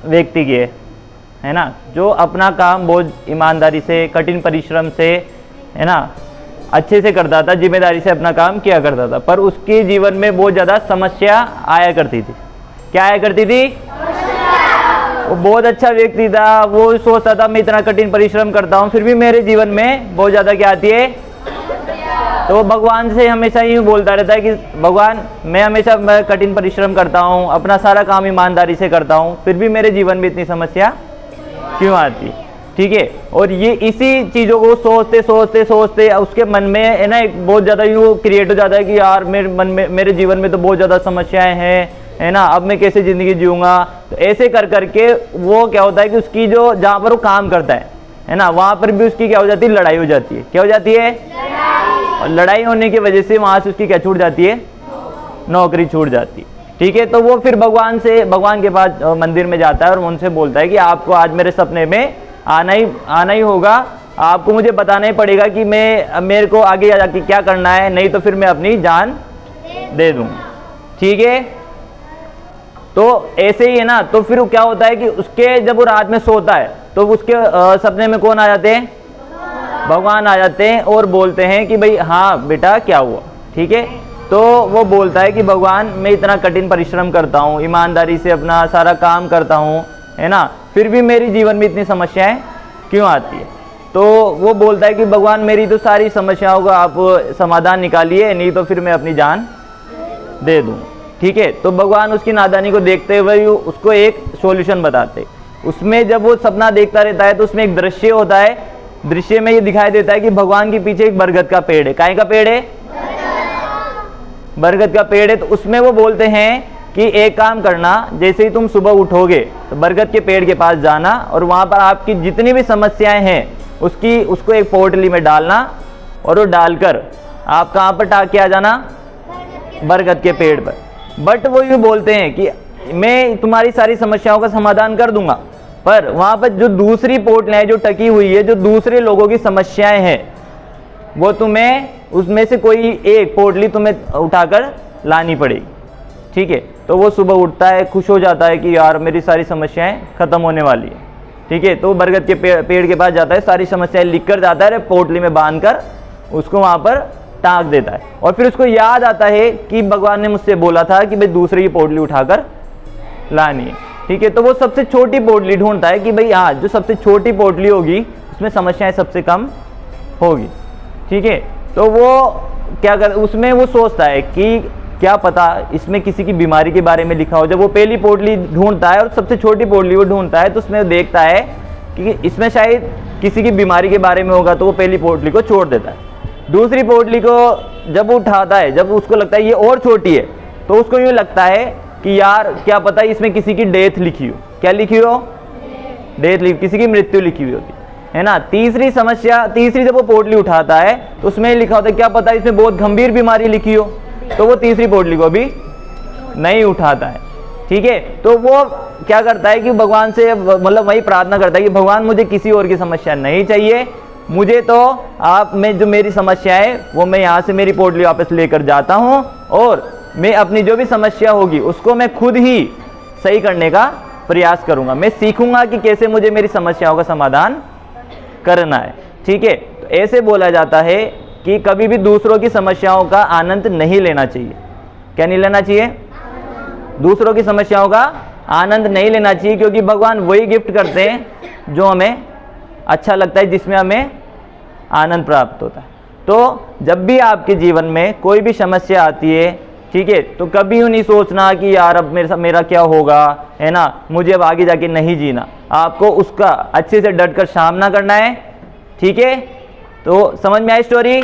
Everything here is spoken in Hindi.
व्यक्ति की है ना, जो अपना काम बहुत ईमानदारी से, कठिन परिश्रम से, है ना, अच्छे से करता था, जिम्मेदारी से अपना काम किया करता था, पर उसके जीवन में बहुत ज़्यादा समस्या आया करती थी। क्या आया करती थी? वो बहुत अच्छा व्यक्ति था, वो सोचता था मैं इतना कठिन परिश्रम करता हूँ फिर भी मेरे जीवन में बहुत ज़्यादा क्या आती है? तो वो भगवान से हमेशा यूँ बोलता रहता है कि भगवान मैं हमेशा कठिन परिश्रम करता हूँ, अपना सारा काम ईमानदारी से करता हूँ, फिर भी मेरे जीवन में इतनी समस्या क्यों आती? ठीक है। और ये इसी चीज़ों को सोचते सोचते सोचते उसके मन में है ना एक बहुत ज़्यादा यूँ क्रिएट हो जाता है कि यार मेरे मन में, मेरे जीवन में तो बहुत ज़्यादा समस्याएं हैं, है ना, अब मैं कैसे ज़िंदगी जीऊँगा। तो ऐसे कर करके वो क्या होता है कि उसकी जो जहाँ पर वो काम करता है ना, वहाँ पर भी उसकी क्या हो जाती है? लड़ाई हो जाती है। क्या हो जाती है? और लड़ाई होने की वजह से वहाँ से उसकी क्या छूट जाती है? नौकरी छूट जाती है। ठीक है। तो वो फिर भगवान के पास मंदिर में जाता है और उनसे बोलता है कि आपको आज मेरे सपने में आना ही होगा, आपको मुझे बताना ही पड़ेगा कि मेरे को आगे जाके क्या करना है, नहीं तो फिर मैं अपनी जान दे दूँगा। ठीक है। तो ऐसे ही है ना, तो फिर क्या होता है कि उसके जब वो रात में सोता है तो उसके सपने में कौन आ जाते हैं? भगवान आ जाते हैं और बोलते हैं कि भाई हाँ बेटा क्या हुआ? ठीक है। तो वो बोलता है कि भगवान मैं इतना कठिन परिश्रम करता हूँ, ईमानदारी से अपना सारा काम करता हूँ, है ना, फिर भी मेरे जीवन में इतनी समस्याएं क्यों आती है? तो वो बोलता है कि भगवान मेरी तो सारी समस्याओं का आप समाधान निकालिए, नहीं तो फिर मैं अपनी जान दे दूँ। ठीक है। तो भगवान उसकी नादानी को देखते हुए उसको एक सॉल्यूशन बताते। उसमें जब वो सपना देखता रहता है तो उसमें एक दृश्य होता है, दृश्य में ये दिखाई देता है कि भगवान के पीछे एक बरगद का पेड़ है। काय का पेड़ है? बरगद का पेड़ है। तो उसमें वो बोलते हैं कि एक काम करना, जैसे ही तुम सुबह उठोगे तो बरगद के पेड़ के पास जाना और वहाँ पर आपकी जितनी भी समस्याएं हैं उसको एक पोटली में डालना और वो डालकर आप कहाँ पर टाक के आ जाना? बरगद के पेड़ पर। बट वो यूँ बोलते हैं कि मैं तुम्हारी सारी समस्याओं का समाधान कर दूंगा, पर वहाँ पर जो दूसरी पोटलियाँ जो टकी हुई है, जो दूसरे लोगों की समस्याएं हैं, वो तुम्हें उसमें से कोई एक पोटली तुम्हें उठाकर लानी पड़ेगी। ठीक है। तो वो सुबह उठता है, खुश हो जाता है कि यार मेरी सारी समस्याएं खत्म होने वाली है। ठीक है। तो वो बरगद के पेड़ के पास जाता है, सारी समस्याएं लिख कर जाता है, पोटली में बांध कर उसको वहाँ पर टाँग देता है। और फिर उसको याद आता है कि भगवान ने मुझसे बोला था कि भाई दूसरे की पोटली उठाकर लानी है। ठीक है। तो वो सबसे छोटी पोटली ढूंढता है कि भाई हाँ जो सबसे छोटी पोटली होगी उसमें समस्याएं सबसे कम होगी। ठीक है। तो वो क्या कर, उसमें वो सोचता है कि क्या पता इसमें किसी की बीमारी के बारे में लिखा हो। जब वो पहली पोटली ढूंढता है और सबसे छोटी पोटली वो ढूंढता है तो उसमें वो देखता है कि इसमें शायद किसी की बीमारी के बारे में होगा, तो वो पहली पोटली को छोड़ देता है। दूसरी पोटली को जब वो उठाता है, जब उसको लगता है ये और छोटी है, तो उसको यूँ लगता है कि यार क्या पता इसमें किसी की डेथ लिखी हो। क्या लिखी हो? डेथ लिखी, किसी की मृत्यु लिखी हुई होती है ना। तीसरी जब वो पोटली उठाता है तो उसमें लिखा होता है क्या पता इसमें बहुत गंभीर बीमारी लिखी हो, तो वो तीसरी पोटली को भी नहीं उठाता है। ठीक है। तो वो क्या करता है कि भगवान से मतलब वही प्रार्थना करता है कि भगवान मुझे किसी और की समस्या नहीं चाहिए, मुझे तो आप में जो मेरी समस्या है वो मैं यहाँ से मेरी पोटली वापस लेकर जाता हूँ और मैं अपनी जो भी समस्या होगी उसको मैं खुद ही सही करने का प्रयास करूँगा। मैं सीखूंगा कि कैसे मुझे मेरी समस्याओं का समाधान करना है। ठीक है। तो ऐसे बोला जाता है कि कभी भी दूसरों की समस्याओं का आनंद नहीं लेना चाहिए। क्या नहीं लेना चाहिए? दूसरों की समस्याओं का आनंद नहीं लेना चाहिए, क्योंकि भगवान वही गिफ्ट करते हैं जो हमें अच्छा लगता है, जिसमें हमें आनंद प्राप्त होता है। तो जब भी आपके जीवन में कोई भी समस्या आती है, ठीक है, तो कभी यूँ नहीं सोचना कि यार अब मेरा क्या होगा, है ना, मुझे अब आगे जाके नहीं जीना। आपको उसका अच्छे से डट कर सामना करना है। ठीक है। तो समझ में आई स्टोरी?